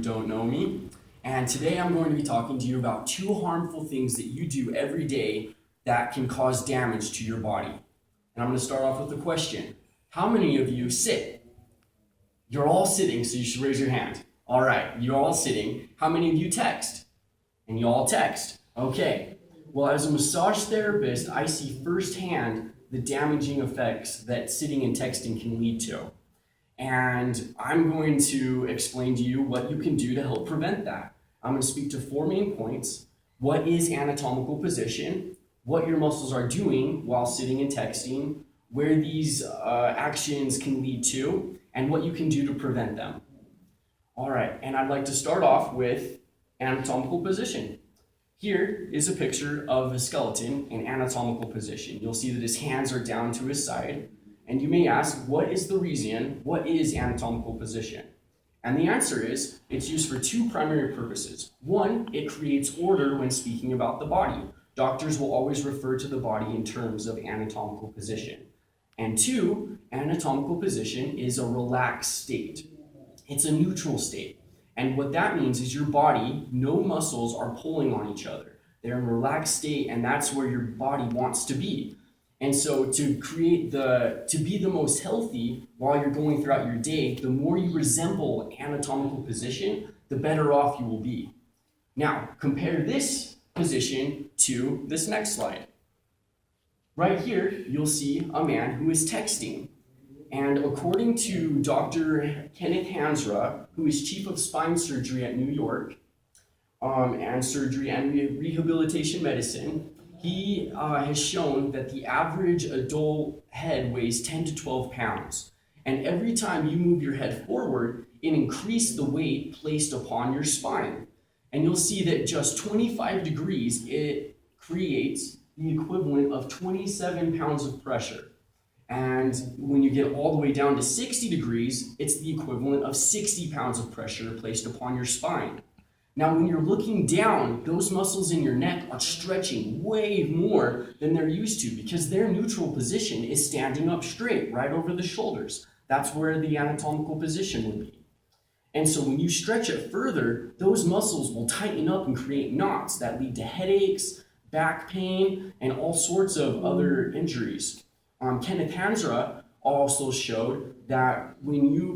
don't know me. And today I'm going to be talking to you about 2 harmful things that you do every day that can cause damage to your body. And I'm going to start off with a question. How many of you sit? You're all sitting, so you should raise your hand. All right, you're all sitting. How many of you text? And you all text. Okay. Well, as a massage therapist, I see firsthand the damaging effects that sitting and texting can lead to. And I'm going to explain to you what you can do to help prevent that. I'm going to speak to 4 main points. What is anatomical position? What your muscles are doing while sitting and texting, where these actions can lead to, and what you can do to prevent them. All right, and I'd like to start off with anatomical position. Here is a picture of a skeleton in anatomical position. You'll see that his hands are down to his side, and you may ask, what is the reason? What is anatomical position? And the answer is, it's used for 2 primary purposes. 1, it creates order when speaking about the body. Doctors will always refer to the body in terms of anatomical position. And 2, anatomical position is a relaxed state. It's a neutral state. And what that means is your body, no muscles are pulling on each other. They're in a relaxed state, and that's where your body wants to be. And so to be the most healthy while you're going throughout your day, the more you resemble anatomical position, the better off you will be. Now, compare this position to this next slide. Right here, you'll see a man who is texting. And according to Dr. Kenneth Hansra, who is chief of spine surgery at New York, and surgery and rehabilitation medicine, he has shown that the average adult head weighs 10 to 12 pounds. And every time you move your head forward, it increases the weight placed upon your spine. And you'll see that just 25 degrees, it creates the equivalent of 27 pounds of pressure. And when you get all the way down to 60 degrees, it's the equivalent of 60 pounds of pressure placed upon your spine. Now, when you're looking down, those muscles in your neck are stretching way more than they're used to because their neutral position is standing up straight, right over the shoulders. That's where the anatomical position would be. And so when you stretch it further, those muscles will tighten up and create knots that lead to headaches, back pain, and all sorts of other injuries. Kenneth Hansra also showed that when you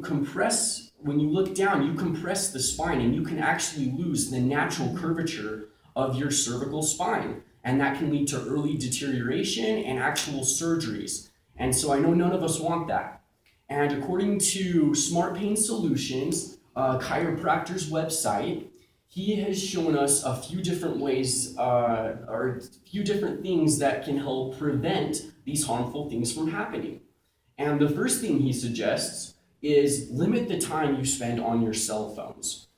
look down, you compress the spine and you can actually lose the natural curvature of your cervical spine. And that can lead to early deterioration and actual surgeries. And so I know none of us want that. And according to Smart Pain Solutions, a chiropractor's website, he has shown us a few different ways or a few different things that can help prevent these harmful things from happening. And the first thing he suggests is limit the time you spend on your cell phones.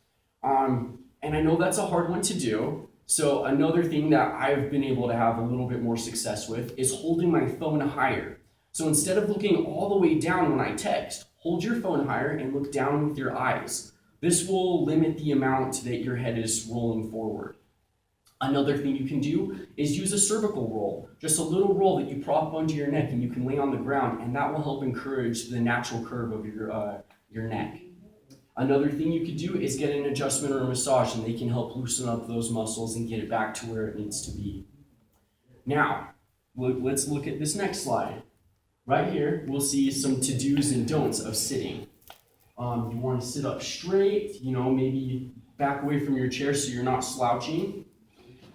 And I know that's a hard one to do. So another thing that I've been able to have a little bit more success with is holding my phone higher. So instead of looking all the way down when I text, hold your phone higher and look down with your eyes. This will limit the amount that your head is rolling forward. Another thing you can do is use a cervical roll, just a little roll that you prop onto your neck and you can lay on the ground, and that will help encourage the natural curve of your neck. Another thing you could do is get an adjustment or a massage, and they can help loosen up those muscles and get it back to where it needs to be. Now, let's look at this next slide. Right here, we'll see some to-dos and don'ts of sitting. You want to sit up straight, maybe back away from your chair so you're not slouching.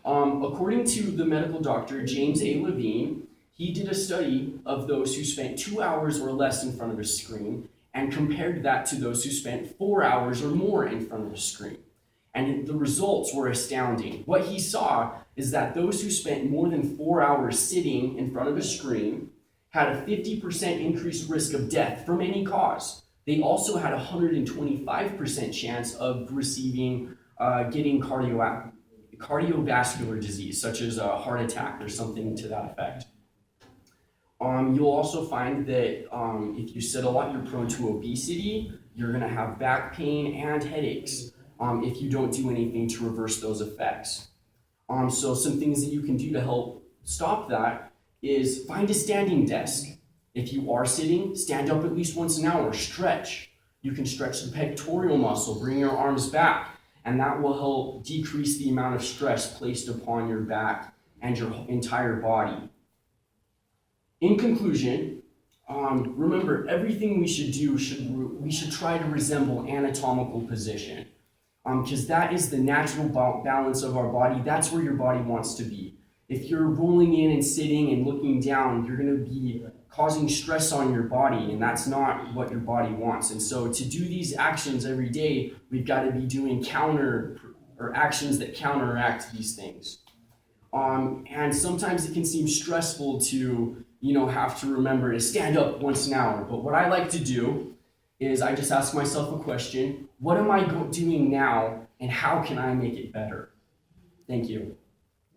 According to the medical doctor, James A. Levine, he did a study of those who spent 2 hours or less in front of a screen and compared that to those who spent 4 hours or more in front of a screen. And the results were astounding. What he saw is that those who spent more than 4 hours sitting in front of a screen had a 50% increased risk of death from any cause. They also had a 125% chance of getting cardiovascular disease, such as a heart attack or something to that effect. You'll also find that if you sit a lot, you're prone to obesity, you're gonna have back pain and headaches if you don't do anything to reverse those effects. So some things that you can do to help stop that is find a standing desk. If you are sitting, stand up at least once an hour, stretch. You can stretch the pectoral muscle, bring your arms back, and that will help decrease the amount of stress placed upon your back and your entire body. In conclusion, remember, everything we should do, we should try to resemble anatomical position, because that is the natural balance of our body. That's where your body wants to be. If you're rolling in and sitting and looking down, you're going to be causing stress on your body, and that's not what your body wants. And so to do these actions every day, we've got to be doing actions that counteract these things. And sometimes it can seem stressful to have to remember to stand up once an hour. But what I like to do is I just ask myself a question: what am I doing now, and how can I make it better? Thank you.